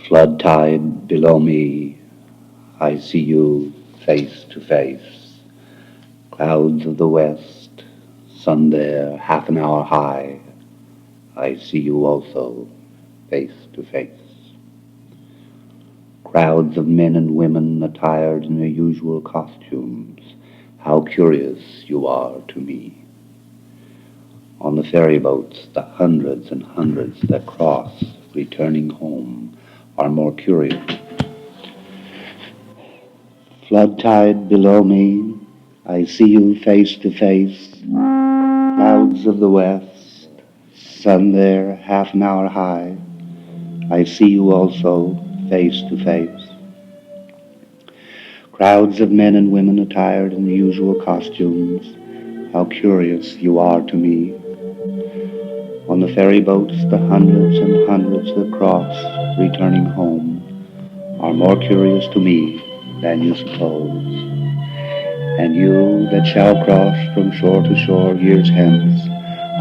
Flood tide below me, I see you face to face. Clouds of the west, sun there half an hour high, I see you also face to face. Crowds of men and women attired in their usual costumes, how curious you are to me. On the ferry boats, the hundreds and hundreds that cross, returning home, are more curious. Flood tide below me, I see you face to face. Clouds of the west, sun there half an hour high, I see you also face to face. Crowds of men and women attired in the usual costumes, how curious you are to me. On the ferry boats, the hundreds and hundreds that cross, returning home, are more curious to me than you suppose. And you that shall cross from shore to shore years hence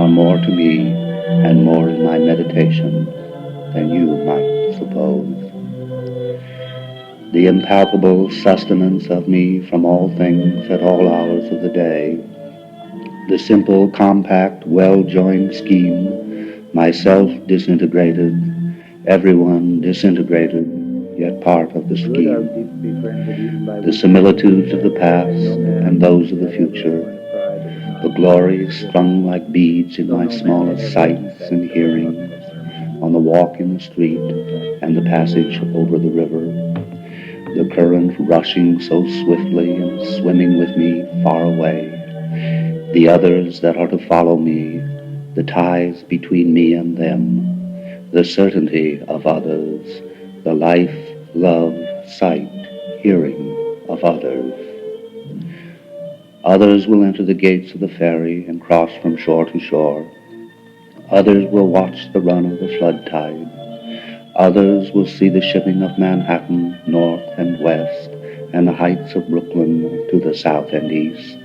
are more to me and more in my meditation than you might suppose. The impalpable sustenance of me from all things at all hours of the day, the simple, compact, well-joined scheme, myself disintegrated, everyone disintegrated, yet part of the scheme, the similitudes of the past and those of the future, the glories strung like beads in my smallest sights and hearing, on the walk in the street and the passage over the river, the current rushing so swiftly and swimming with me far away, the others that are to follow me, the ties between me and them, the certainty of others, the life, love, sight, hearing of others. Others will enter the gates of the ferry and cross from shore to shore. Others will watch the run of the flood tide. Others will see the shipping of Manhattan north and west and the heights of Brooklyn to the south and east.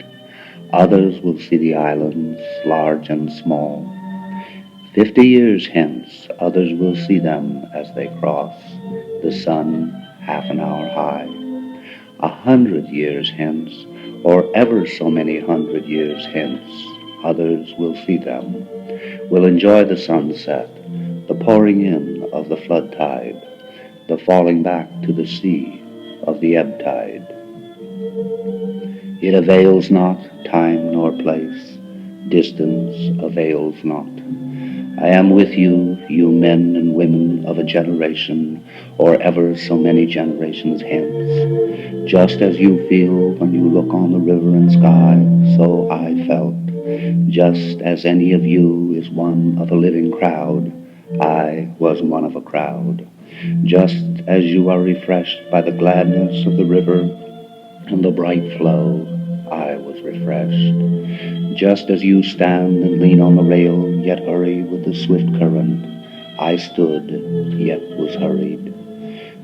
Others will see the islands, large and small. 50 years hence, others will see them as they cross, the sun half an hour high. 100 years hence, or ever so many 100 years hence, others will see them, will enjoy the sunset, the pouring in of the flood tide, the falling back to the sea of the ebb tide. It avails not time nor place, distance avails not. I am with you, you men and women of a generation, or ever so many generations hence. Just as you feel when you look on the river and sky, so I felt. Just as any of you is one of a living crowd, I was one of a crowd. Just as you are refreshed by the gladness of the river and the bright flow, I was refreshed. Just as you stand and lean on the rail, yet hurry with the swift current, I stood, yet was hurried.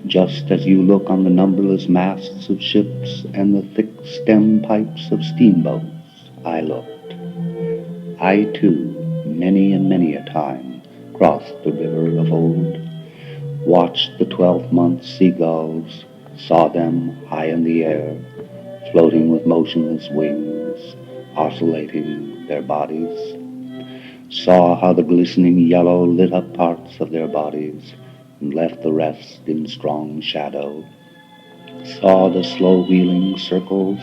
Just as you look on the numberless masts of ships and the thick stem pipes of steamboats, I looked. I, too, many and many a time, crossed the river of old, watched the 12-month seagulls, saw them high in the air, floating with motionless wings, oscillating their bodies, saw how the glistening yellow lit up parts of their bodies and left the rest in strong shadow, saw the slow wheeling circles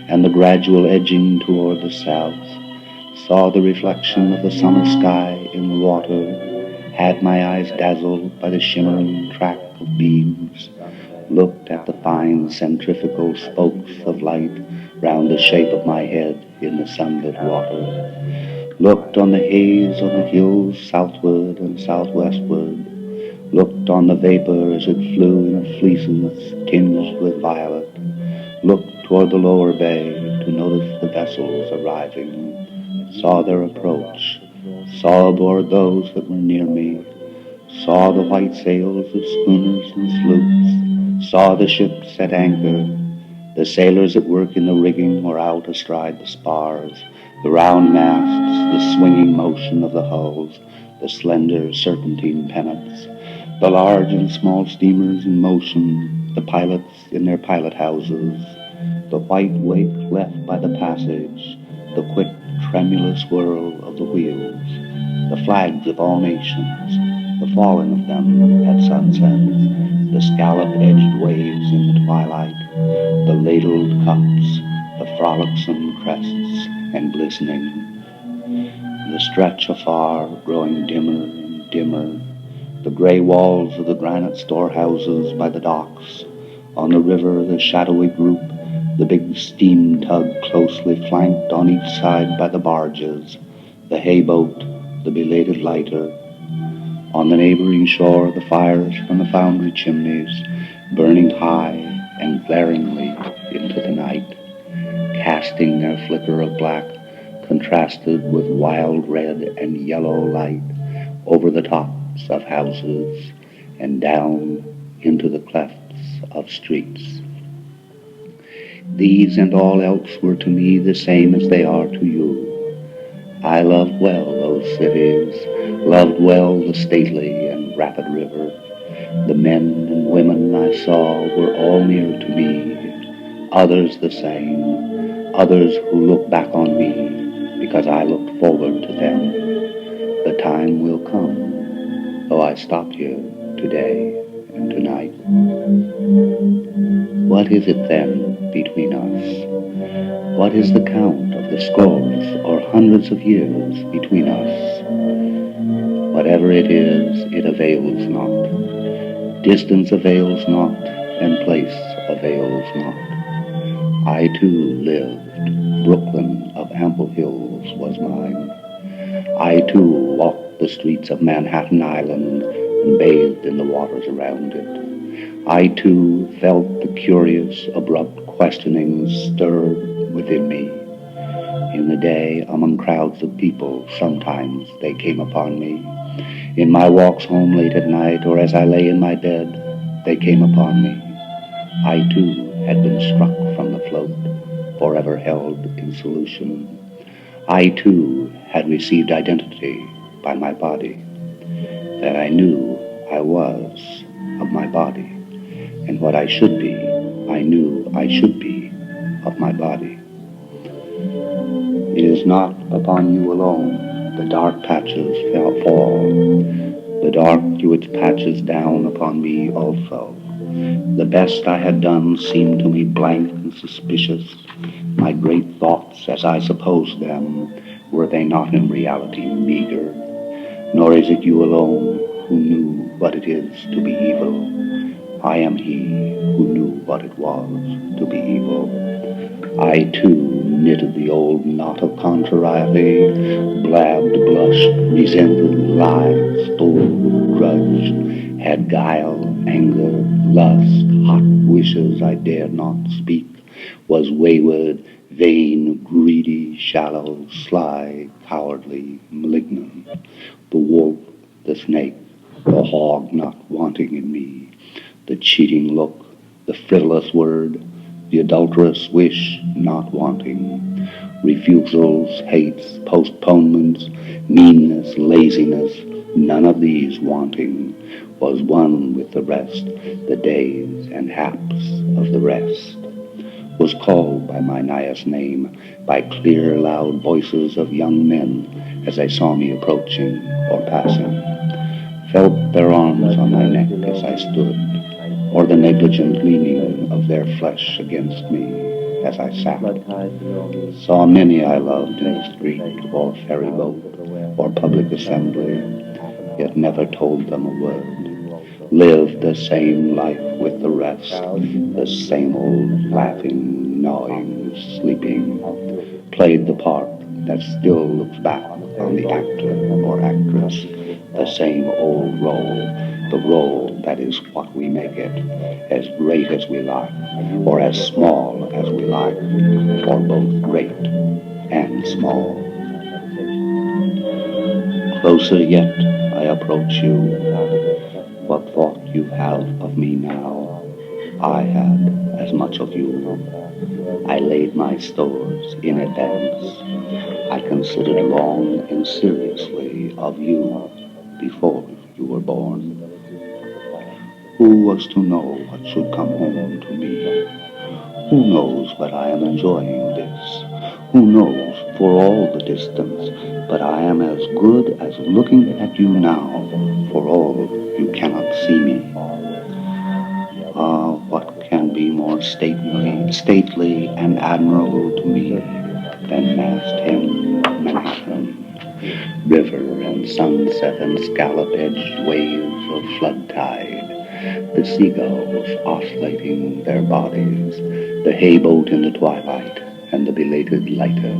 and the gradual edging toward the south, saw the reflection of the summer sky in the water, had my eyes dazzled by the shimmering track of beams, looked at the fine centrifugal spokes of light round the shape of my head in the sunlit water, looked on the haze on the hills southward and southwestward, looked on the vapor as it flew in fleeces tinged with violet, looked toward the lower bay to notice the vessels arriving, saw their approach, saw aboard those that were near me, saw the white sails of schooners and sloops, saw the ships at anchor, the sailors at work in the rigging or out astride the spars, the round masts, the swinging motion of the hulls, the slender serpentine pennants, The large and small steamers in motion, the pilots in their pilot houses, the white wake left by the passage, the quick, tremulous whirl of the wheels, the flags of all nations, the falling of them at sunset, the scallop-edged waves in the twilight, the ladled cups, the frolicsome crests and glistening, the stretch afar growing dimmer and dimmer, the gray walls of the granite storehouses by the docks, on the river the shadowy group, the big steam tug closely flanked on each side by the barges, the hayboat, the belated lighter, on the neighboring shore the fires from the foundry chimneys, burning high and glaringly into the night, casting their flicker of black, contrasted with wild red and yellow light, over the tops of houses and down into the clefts of streets. These and all else were to me the same as they are to you. I loved well those cities, loved well the stately and rapid river. The men and women I saw were all near to me, others the same, others who look back on me because I looked forward to them. The time will come, though I stopped here today and tonight. What is it then between us? What is the count of the scores or hundreds of years between us? Whatever it is, it avails not. Distance avails not, and place avails not. I too lived. Brooklyn of ample hills was mine. I too walked the streets of Manhattan Island and bathed in the waters around it. I too felt the curious, abrupt questionings stirred within me. In the day, among crowds of people, sometimes they came upon me. In my walks home late at night, or as I lay in my bed, they came upon me. I too had been struck from the float, forever held in solution. I too had received identity by my body, that I knew I was of my body, and what I should be, I knew I should be of my body. It is not upon you alone the dark patches fall. The dark threw its patches down upon me also. The best I had done seemed to me blank and suspicious. My great thoughts, as I supposed them, were they not in reality meager? Nor is it you alone who knew what it is to be evil. I am he who knew what it was to be evil. I too knitted the old knot of contrariety, blabbed, blushed, resented, lied, stole, grudged, had guile, anger, lust, hot wishes I dared not speak, was wayward, vain, greedy, shallow, sly, cowardly, malignant, the wolf, the snake, the hog not wanting in me, the cheating look, the frivolous word, the adulterous wish not wanting, refusals, hates, postponements, meanness, laziness, none of these wanting, was one with the rest, the days and haps of the rest, was called by my nice name, by clear, loud voices of young men as they saw me approaching or passing, felt their arms on my neck as I stood, or the negligent leaning of their flesh against me as I sat. Saw many I loved in the street or ferry boat or public assembly, yet never told them a word. Lived the same life with the rest, the same old laughing, gnawing, sleeping. Played the part that still looks back on the actor or actress, the same old role, the role that is what we make it, as great as we like, or as small as we like, or both great and small. Closer yet I approach you. What thought you have of me now, I had as much of you. I laid my stores in advance. I considered long and seriously of you before you were born. Who was to know what should come home to me? Who knows but I am enjoying this? Who knows for all the distance, but I am as good as looking at you now, for all you cannot see me. Ah, what can be more stately and admirable to me than Mast End, Manhattan? River and sunset and scallop-edged waves of flood tide, the seagulls oscillating their bodies, the hayboat in the twilight, and the belated lighter.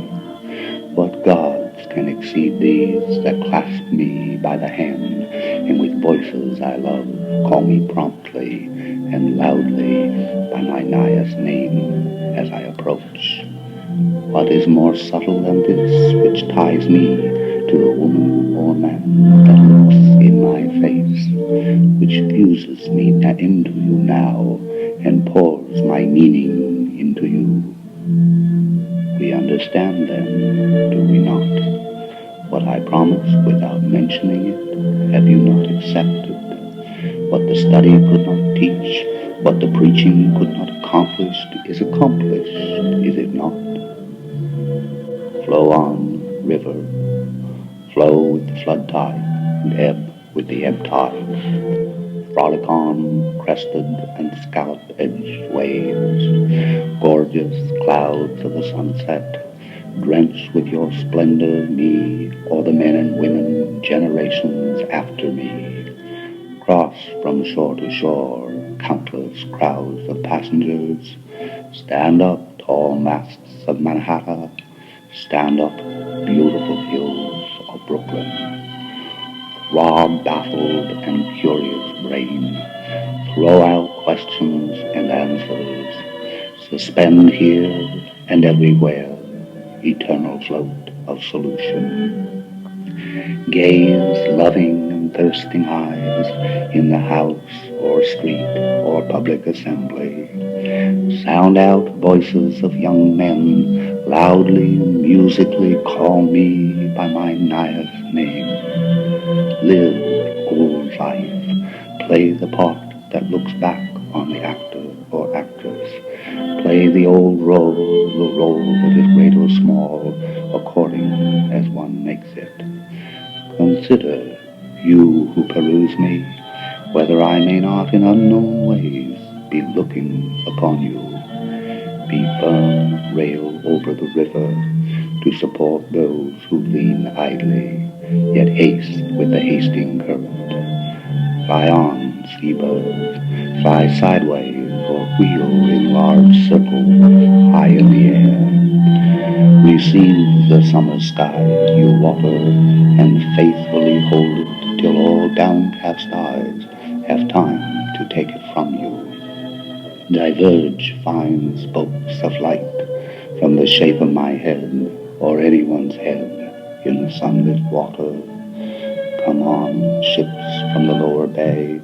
What gods can exceed these that clasp me by the hand, and with voices I love call me promptly and loudly by my nighest name as I approach? What is more subtle than this which ties me to a woman or man that looks in my face, which fuses me into you now and pours my meaning into you? We understand then, do we not? What I promised without mentioning it, have you not accepted? What the study could not teach, what the preaching could not accomplish, is accomplished, is it not? Flow on, river, flow with the flood tide, and ebb with the ebb tide. Frolic on, crested and scallop-edged waves, gorgeous clouds of the sunset, drench with your splendor me or the men and women generations after me. Cross from shore to shore, countless crowds of passengers. Stand up, tall masts of Manhattan. Stand up, beautiful hills of Brooklyn. Throb baffled and curious brain. Throw out questions and answers. Suspend here and everywhere. Eternal float of solution. Gaze loving and thirsting eyes in the house or street or public assembly. Sound out voices of young men, loudly and musically call me by my nighest name. Live, old life, play the part that looks back on the actor or actress. Play the old role, the role that is great or small, according as one makes it. Consider, you who peruse me, whether I may not in unknown ways be looking upon you. Be firm, rail over the river to support those who lean idly, yet haste with the hasting current. Fly on, seabird, fly sideways or wheel in large circles high in the air. Receive the summer sky, you water, and faithfully hold it till all downcast eyes have time to take it from you. Diverge fine spokes of light from the shape of my head or anyone's head in the sunlit water. Come on, ships from the lower bay,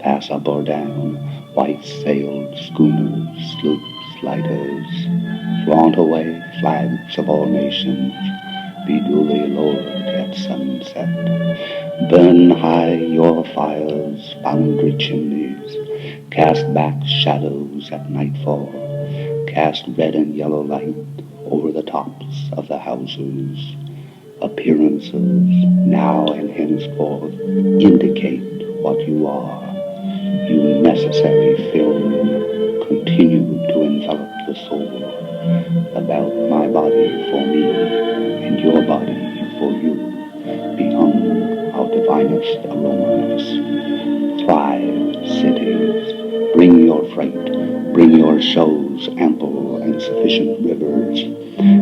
pass up or down, white-sailed schooners, sloops, lighters, flaunt away flags of all nations, be duly lowered at sunset. Burn high your fire's boundary chimneys, cast back shadows at nightfall, cast red and yellow light over the tops of the houses. Appearances, now and henceforth, indicate what you are. You necessary film, continue to envelop the soul. About my body for me, and your body for you, be hung our divinest aromas. Thrive, cities, bring your freight, bring your shows, ample and sufficient rivers.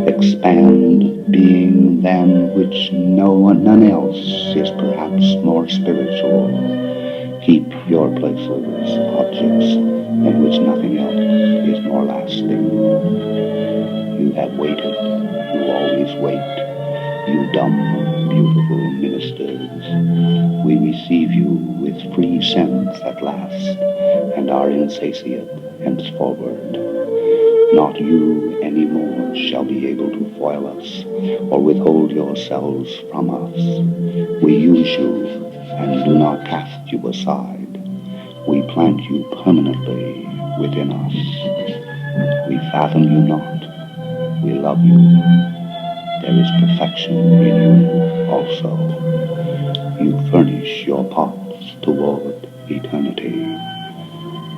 Expand, being than which none else is perhaps more spiritual. Keep your places, objects, in which nothing else is more lasting. You have waited, you always wait, you dumb, beautiful ministers. We receive you with free sense at last, and are insatiate henceforward. Not you any more shall be able to foil us, or withhold yourselves from us. We use you, and do not cast you aside. We plant you permanently within us. We fathom you not. We love you. There is perfection in you also. You furnish your paths toward eternity.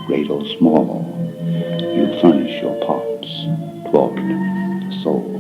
Great or small, you furnish your paths toward the soul.